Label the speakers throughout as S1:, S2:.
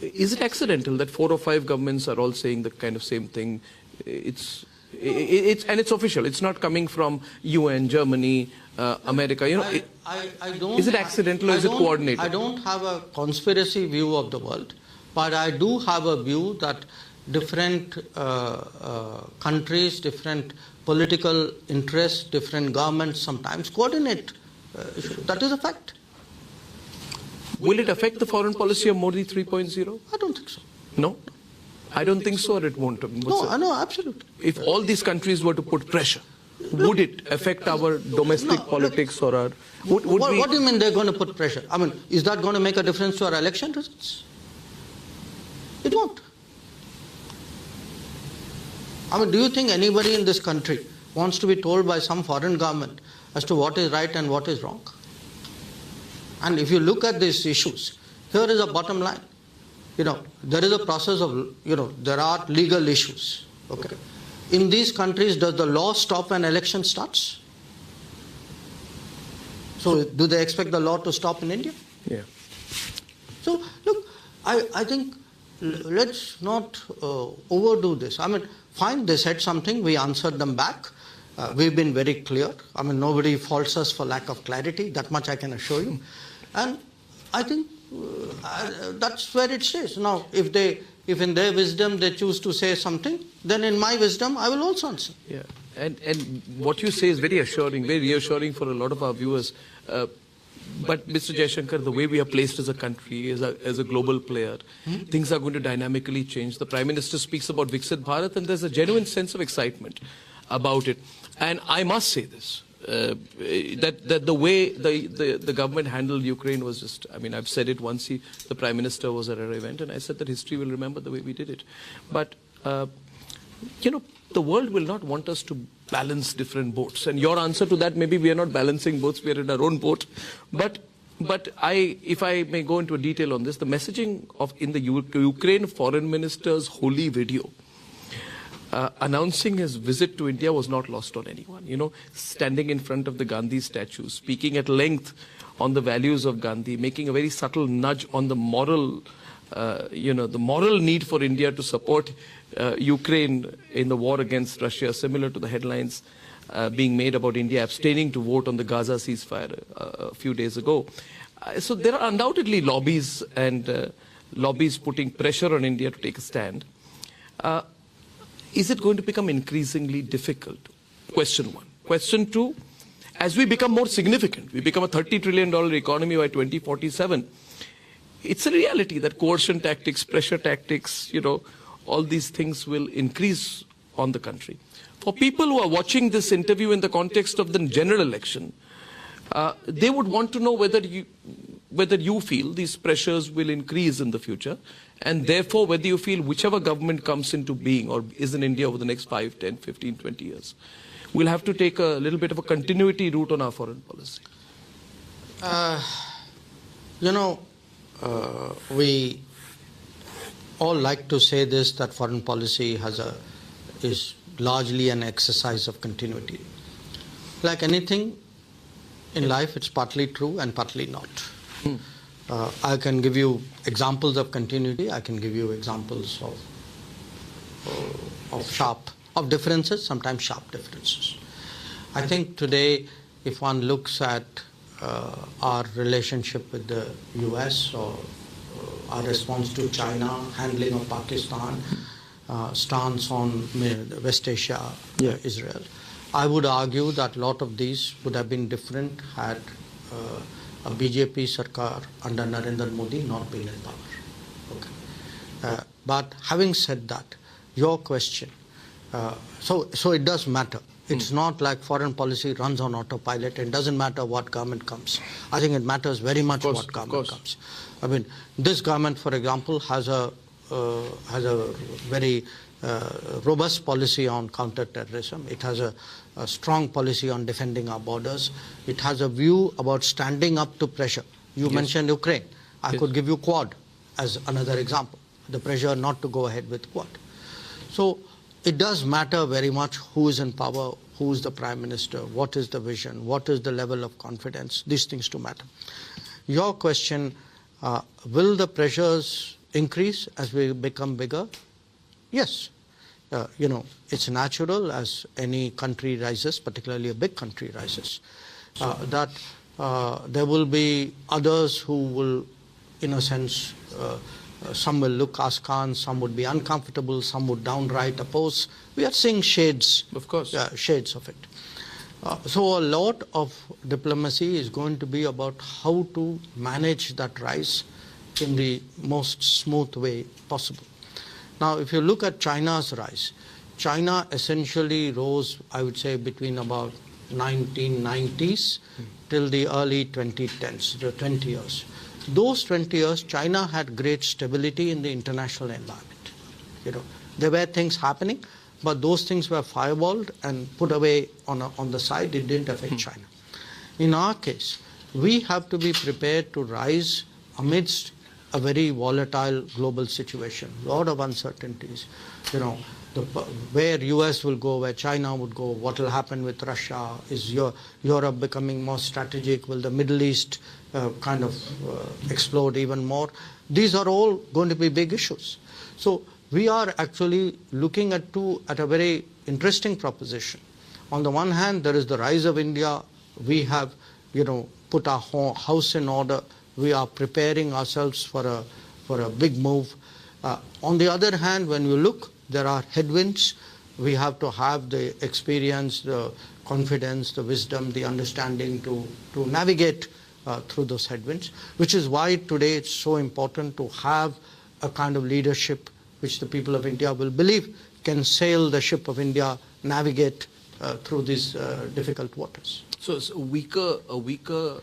S1: is it accidental that 4 or 5 governments are all saying the kind of same thing? It's official. It's not coming from UN, Germany, America. You know,
S2: I don't.
S1: Is it accidental or is it coordinated?
S2: I don't have a conspiracy view of the world, but I do have a view that different countries, different political interests, different governments sometimes coordinate. That is a fact.
S1: Will it affect the foreign policy of Modi 3.0?
S2: I don't think so.
S1: No? I don't think so, or it won't.
S2: No, absolutely.
S1: If all these countries were to put pressure, would it affect our domestic politics or our...
S2: What do you mean they're going to put pressure? I mean, is that going to make a difference to our election results? It won't. I mean, do you think anybody in this country wants to be told by some foreign government as to what is right and what is wrong? And if you look at these issues, here is a bottom line. You know, there is a process of, there are legal issues. Okay. In these countries, does the law stop when election starts? So do they expect the law to stop in India?
S1: Yeah.
S2: So look, I think let's not overdo this. I mean, fine, they said something, we answered them back. We've been very clear. I mean, nobody faults us for lack of clarity. That much I can assure you. And I think that's where it stays. Now, if in their wisdom they choose to say something, then in my wisdom I will also answer.
S1: Yeah, and what you say is very assuring, very reassuring for a lot of our viewers. But Mr. Jaishankar, the way we are placed as a country, as a global player, things are going to dynamically change. The Prime Minister speaks about Viksit Bharat, and there's a genuine sense of excitement about it. And I must say this. That the way the government handled Ukraine was just, I mean, I've said it once, the Prime Minister was at an event, and I said that history will remember the way we did it. But, the world will not want us to balance different boats. And your answer to that, maybe we are not balancing boats, we are in our own boat. But if I may go into a detail on this, the messaging in the Ukraine Foreign Minister's holy video, announcing his visit to India was not lost on anyone. You know, standing in front of the Gandhi statue, speaking at length on the values of Gandhi, making a very subtle nudge on the moral, the moral need for India to support Ukraine in the war against Russia, similar to the headlines being made about India abstaining to vote on the Gaza ceasefire a few days ago. So there are undoubtedly lobbies and lobbies putting pressure on India to take a stand. Is it going to become increasingly difficult? Question one. Question two, as we become more significant, we become a $30 trillion economy by 2047, it's a reality that coercion tactics, pressure tactics, all these things will increase on the country. For people who are watching this interview in the context of the general election, they would want to know whether you feel these pressures will increase in the future, and therefore whether you feel whichever government comes into being or is in India over the next 5, 10, 15, 20 years, we'll have to take a little bit of a continuity route on our foreign policy.
S2: We all like to say this, that foreign policy is largely an exercise of continuity. Like anything in life, it's partly true and partly not. I can give you examples of continuity. I can give you examples of differences, sometimes sharp differences. I think today, if one looks at our relationship with the US or our response to China, handling of Pakistan, stance on West Asia, Israel, I would argue that a lot of these would have been different had a BJP Sarkar under Narendra Modi not been in power. Okay. But having said that, your question, so it does matter. It's not like foreign policy runs on autopilot. It doesn't matter what government comes. I think it matters very much what government comes. I mean, this government, for example, has a very robust policy on counter-terrorism. It has a strong policy on defending our borders. It has a view about standing up to pressure. You mentioned Ukraine. I could give you Quad as another example, the pressure not to go ahead with Quad. So it does matter very much who is in power, who is the Prime Minister, what is the vision, what is the level of confidence. These things do matter. Your question, will the pressures increase as we become bigger? Yes. It's natural as any country rises, particularly a big country rises, that there will be others who will, in a sense, some will look askance, some would be uncomfortable, some would downright oppose. We are seeing shades,
S1: of course,
S2: shades of it. So a lot of diplomacy is going to be about how to manage that rise in the most smooth way possible. Now, if you look at China's rise, China essentially rose, I would say, between about 1990s till the early 2010s, the 20 years. Those 20 years, China had great stability in the international environment. There were things happening, but those things were firewalled and put away on the side. It didn't affect China. In our case, we have to be prepared to rise amidst a very volatile global situation, a lot of uncertainties. Where US will go, where China would go, what will happen with Russia, is Europe becoming more strategic, will the Middle East explode even more? These are all going to be big issues. So we are actually looking at a very interesting proposition. On the one hand, there is the rise of India. We have, put our house in order. We are preparing ourselves for a big move. On the other hand, when you look, there are headwinds. We have to have the experience, the confidence, the wisdom, the understanding to navigate through those headwinds, which is why today it's so important to have a kind of leadership which the people of India will believe can sail the ship of India, navigate through these difficult waters.
S1: So it's a weaker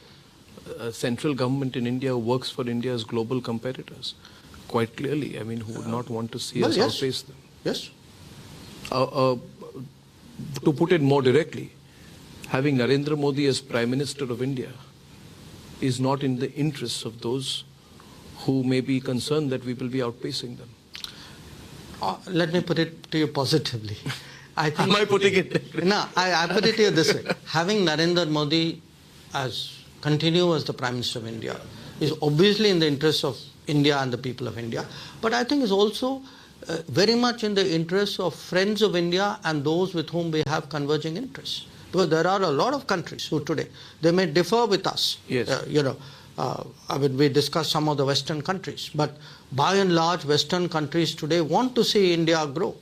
S1: central government in India works for India's global competitors, quite clearly. I mean, who would not want to see us outpace them?
S2: Yes.
S1: To put it more directly, having Narendra Modi as Prime Minister of India is not in the interests of those who may be concerned that we will be outpacing them.
S2: Let me put it to you positively.
S1: Am I putting it?
S2: No, I put it to you this way. Having Narendra Modi continue as the Prime Minister of India is obviously in the interest of India and the people of India, but I think is also very much in the interest of friends of India and those with whom we have converging interests. Because there are a lot of countries who today, they may differ with us.
S1: Yes.
S2: We discussed some of the Western countries, but by and large, Western countries today want to see India grow.